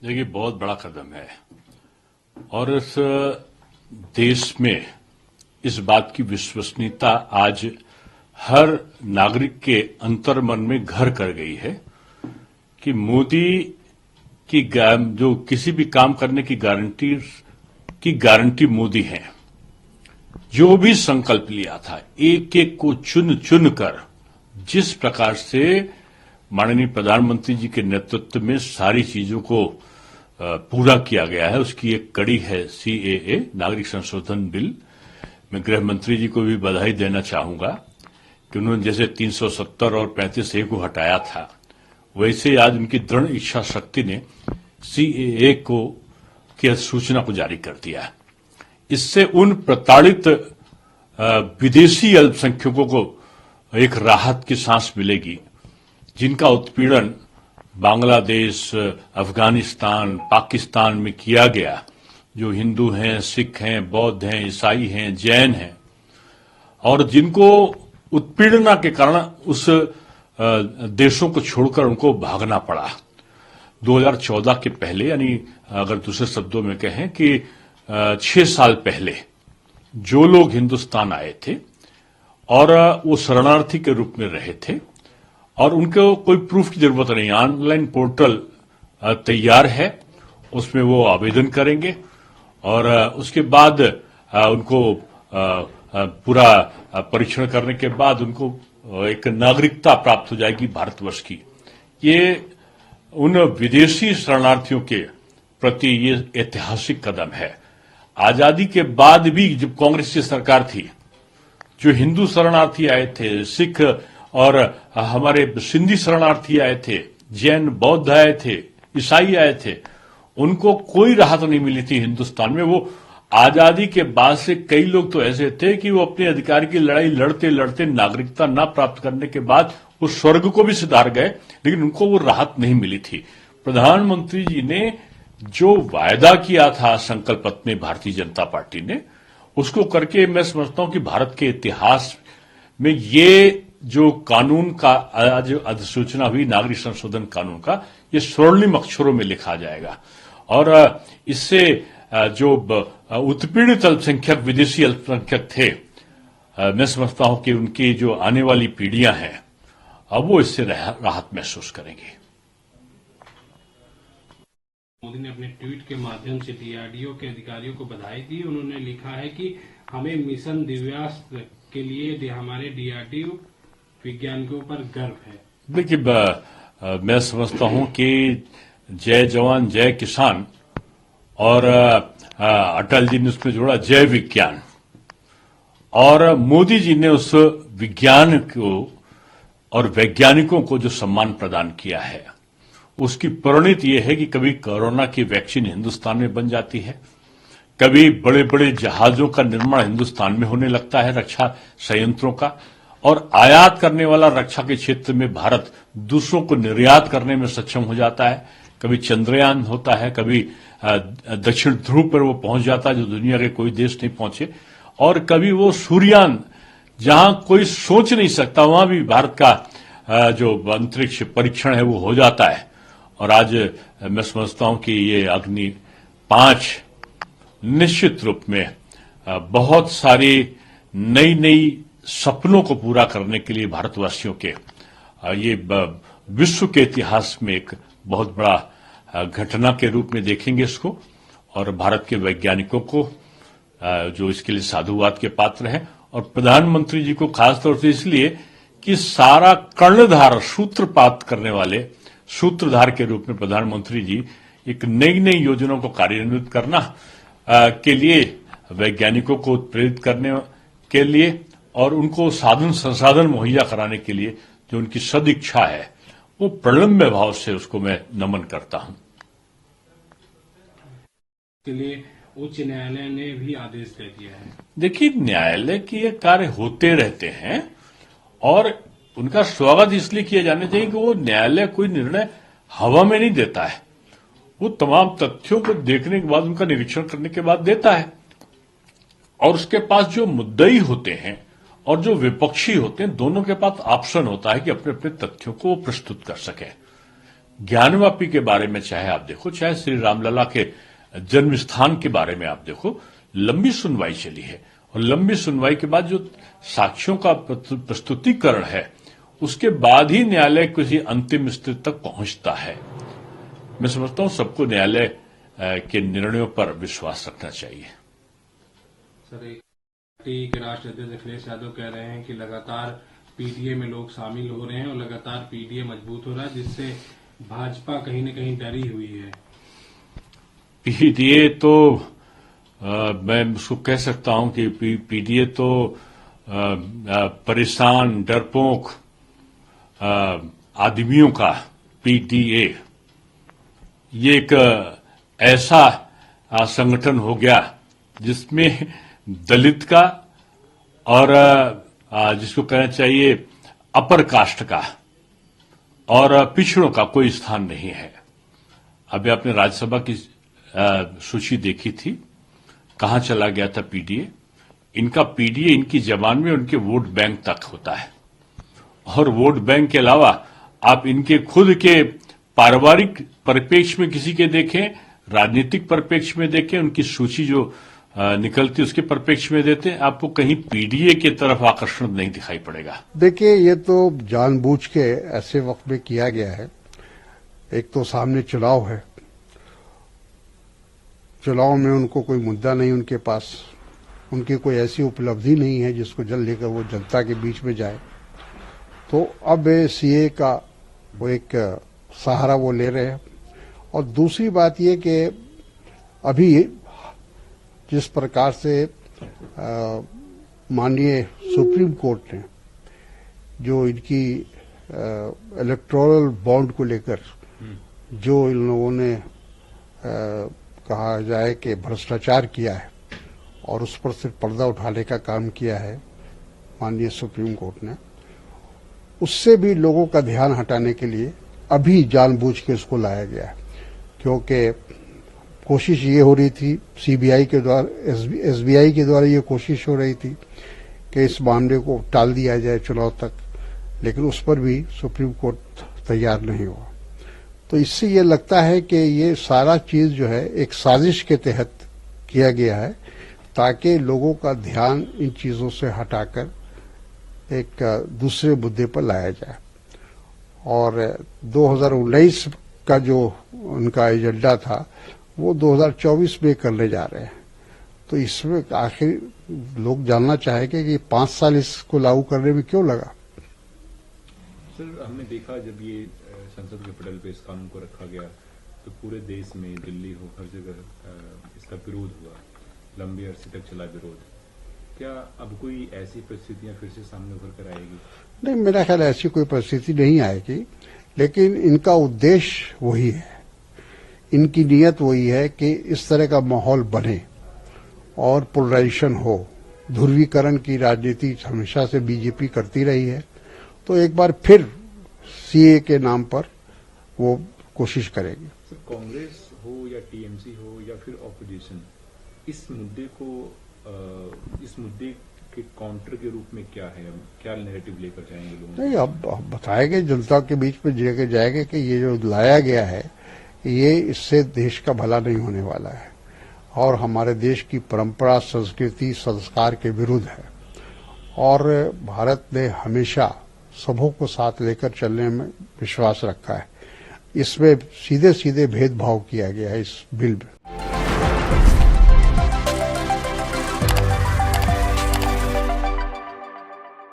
देखिए, बहुत बड़ा कदम है और इस देश में इस बात की विश्वसनीयता आज हर नागरिक के अंतर्मन में घर कर गई है कि मोदी की जो किसी भी काम करने की गारंटी मोदी है। जो भी संकल्प लिया था एक एक को चुन चुन कर जिस प्रकार से माननीय प्रधानमंत्री जी के नेतृत्व में सारी चीजों को पूरा किया गया है, उसकी एक कड़ी है सीएए, नागरिक संशोधन बिल। मैं गृह मंत्री जी को भी बधाई देना चाहूंगा कि उन्होंने जैसे 370 और 35A को हटाया था, वैसे आज उनकी दृढ़ इच्छा शक्ति ने सीएए को की अधिसूचना को जारी कर दिया है। इससे उन प्रताड़ित विदेशी अल्पसंख्यकों को एक राहत की सांस मिलेगी जिनका उत्पीड़न बांग्लादेश, अफगानिस्तान, पाकिस्तान में किया गया, जो हिंदू हैं, सिख हैं, बौद्ध हैं, ईसाई हैं, जैन हैं, और जिनको उत्पीड़ना के कारण उस देशों को छोड़कर उनको भागना पड़ा। 2014 के पहले, यानी अगर दूसरे शब्दों में कहें कि 6 साल पहले जो लोग हिंदुस्तान आए थे और वो शरणार्थी के रूप में रहे थे और उनको कोई प्रूफ की जरूरत नहीं, ऑनलाइन पोर्टल तैयार है, उसमें वो आवेदन करेंगे और उसके बाद उनको पूरा परीक्षण करने के बाद उनको एक नागरिकता प्राप्त हो जाएगी भारतवर्ष की। ये उन विदेशी शरणार्थियों के प्रति ये ऐतिहासिक कदम है। आजादी के बाद भी जब कांग्रेस की सरकार थी, जो हिंदू शरणार्थी आए थे, सिख और हमारे सिंधी शरणार्थी आए थे, जैन बौद्ध आए थे, ईसाई आए थे, उनको कोई राहत नहीं मिली थी हिंदुस्तान में। वो आजादी के बाद से कई लोग तो ऐसे थे कि वो अपने अधिकार की लड़ाई लड़ते लड़ते नागरिकता न प्राप्त करने के बाद वो स्वर्ग को भी सिधार गए, लेकिन उनको वो राहत नहीं मिली थी। प्रधानमंत्री जी ने जो वायदा किया था संकल्प पत्र में भारतीय जनता पार्टी ने, उसको करके मैं समझता हूं कि भारत के इतिहास में ये जो कानून का आज अधिसूचना हुई, नागरिक संशोधन कानून का, ये स्वर्णिम अक्षरों में लिखा जाएगा और इससे जो उत्पीड़ित अल्पसंख्यक विदेशी अल्पसंख्यक थे, मैं समझता हूं कि उनकी जो आने वाली पीढ़ियां हैं अब वो इससे राहत महसूस करेंगी। मोदी ने अपने ट्वीट के माध्यम से डीआरडीओ के अधिकारियों को बधाई दी। उन्होंने लिखा है कि हमें मिशन दिव्यास्त्र के लिए हमारे डीआरडीओ वैज्ञानिकों पर गर्व है। देखिए, मैं समझता हूं कि जय जवान जय किसान और अटल जी ने उसमें जोड़ा जय विज्ञान, और मोदी जी ने उस विज्ञान को और वैज्ञानिकों को जो सम्मान प्रदान किया है, उसकी परिणति यह है कि कभी कोरोना की वैक्सीन हिंदुस्तान में बन जाती है, कभी बड़े बड़े जहाजों का निर्माण हिंदुस्तान में होने लगता है, रक्षा संयंत्रों का, और आयात करने वाला रक्षा के क्षेत्र में भारत दूसरों को निर्यात करने में सक्षम हो जाता है। कभी चंद्रयान होता है, कभी दक्षिण ध्रुव पर वो पहुंच जाता है जो दुनिया के कोई देश नहीं पहुंचे, और कभी वो सूर्ययान जहां कोई सोच नहीं सकता वहां भी भारत का जो अंतरिक्ष परीक्षण है वो हो जाता है। और आज मैं समझता हूं कि ये अग्नि 5 निश्चित रूप में बहुत सारी नई नई सपनों को पूरा करने के लिए भारतवासियों के ये विश्व के इतिहास में एक बहुत बड़ा घटना के रूप में देखेंगे इसको, और भारत के वैज्ञानिकों को जो इसके लिए साधुवाद के पात्र हैं, और प्रधानमंत्री जी को खासतौर से इसलिए कि सारा कर्णधार सूत्रपात करने वाले सूत्रधार के रूप में प्रधानमंत्री जी एक नई नई योजनाओं को कार्यान्वित करना के लिए, वैज्ञानिकों को प्रेरित करने के लिए और उनको साधन संसाधन मुहैया कराने के लिए जो उनकी सदिच्छा है, वो प्रणम्य भाव से उसको मैं नमन करता हूं। के लिए उच्च न्यायालय ने भी आदेश दे दिया है। देखिए, न्यायालय के ये कार्य होते रहते हैं और उनका स्वागत इसलिए किया जाना चाहिए कि वो न्यायालय कोई निर्णय हवा में नहीं देता है, वो तमाम तथ्यों को देखने के बाद, उनका निरीक्षण करने के बाद देता है, और उसके पास जो मुद्दई होते हैं और जो विपक्षी होते हैं, दोनों के पास ऑप्शन होता है कि अपने अपने तथ्यों को प्रस्तुत कर सके। ज्ञानवापी के बारे में चाहे आप देखो, चाहे श्री रामलला के जन्म स्थान के बारे में आप देखो, लंबी सुनवाई चली है। और लंबी सुनवाई के बाद जो साक्ष्यों का प्रस्तुतिकरण है, उसके बाद ही न्यायालय किसी अंतिम स्थिति तक पहुंचता है। मैं समझता हूं सबको न्यायालय के निर्णयों पर विश्वास रखना चाहिए। सर, एक पार्टी के राष्ट्रीय अध्यक्ष अखिलेश यादव कह रहे हैं कि लगातार पीडीए में लोग शामिल हो रहे हैं और लगातार पीडीए मजबूत हो रहा है, जिससे भाजपा कहीं न कहीं डरी हुई है। पीडीए तो मैं उसको कह सकता हूं कि पीडीए तो परेशान, डरपोक आदमियों का पीडीए, ये एक ऐसा संगठन हो गया जिसमें दलित का और जिसको कहना चाहिए अपर कास्ट का और पिछड़ों का कोई स्थान नहीं है। अभी आपने राज्यसभा की सूची देखी थी, कहां चला गया था पीडीए। इनका पीडीए इनकी जबान में उनके वोट बैंक तक होता है, और वोट बैंक के अलावा आप इनके खुद के पारिवारिक परिप्रेक्ष्य में किसी के देखें, राजनीतिक परिप्रेक्ष्य में देखें, उनकी सूची जो निकलती उसके परिप्रेक्ष्य में देते, आपको कहीं पीडीए की तरफ आकर्षण नहीं दिखाई पड़ेगा। देखिए, ये तो जानबूझ के ऐसे वक्त में किया गया है। एक तो सामने चुनाव है, चुनाव में उनको कोई मुद्दा नहीं, उनके पास उनकी कोई ऐसी उपलब्धि नहीं है जिसको जल लेकर वो जनता के बीच में जाए। तो अब सीए का वो एक सहारा वो ले रहे हैं। और दूसरी बात ये कि अभी जिस प्रकार से माननीय सुप्रीम कोर्ट ने जो इनकी इलेक्टोरल बॉन्ड को लेकर जो इन लोगों ने कहा जाए कि भ्रष्टाचार किया है और उस पर सिर्फ पर्दा उठाने का काम किया है माननीय सुप्रीम कोर्ट ने, उससे भी लोगों का ध्यान हटाने के लिए अभी जानबूझ के इसको लाया गया है। क्योंकि कोशिश ये हो रही थी सीबीआई के द्वारा, एसबीआई के द्वारा ये कोशिश हो रही थी कि इस मामले को टाल दिया जाए चुनाव तक, लेकिन उस पर भी सुप्रीम कोर्ट तैयार नहीं हुआ। तो इससे ये लगता है कि ये सारा चीज जो है एक साजिश के तहत किया गया है, ताकि लोगों का ध्यान इन चीजों से हटाकर एक दूसरे मुद्दे पर लाया जाए। और 2019 का जो उनका एजेंडा था वो 2024 में करने जा रहे हैं। तो इसमें आखिर लोग जानना चाहेंगे कि 5 साल इसको लागू करने में क्यों लगा। सर, हमने देखा जब ये संसद के पटल पे इस कानून को रखा गया तो पूरे देश में, दिल्ली हो, हर जगह इसका विरोध हुआ, लंबे अरसे तक चला विरोध। क्या अब कोई ऐसी परिस्थितियां फिर से सामने उभर कर आएगी? नहीं, मेरा ख्याल ऐसी कोई परिस्थिति नहीं आएगी, लेकिन इनका उद्देश्य वही है, इनकी नीयत वही है कि इस तरह का माहौल बने और पोलराइजेशन हो। ध्रुवीकरण की राजनीति हमेशा से बीजेपी करती रही है, तो एक बार फिर सीए के नाम पर वो कोशिश करेगी। सर, कांग्रेस हो या टीएमसी हो या फिर ऑपोजिशन, इस मुद्दे के काउंटर के रूप में क्या है, क्या नैरेटिव लेकर जाएंगे लोग? नहीं, अब बताएंगे, जनता के बीच में लेकर जाएंगे कि ये जो लाया गया है ये इससे देश का भला नहीं होने वाला है और हमारे देश की परंपरा, संस्कृति, संस्कार के विरुद्ध है। और भारत ने हमेशा सबों को साथ लेकर चलने में विश्वास रखा है। इसमें सीधे सीधे भेदभाव किया गया है इस बिल में।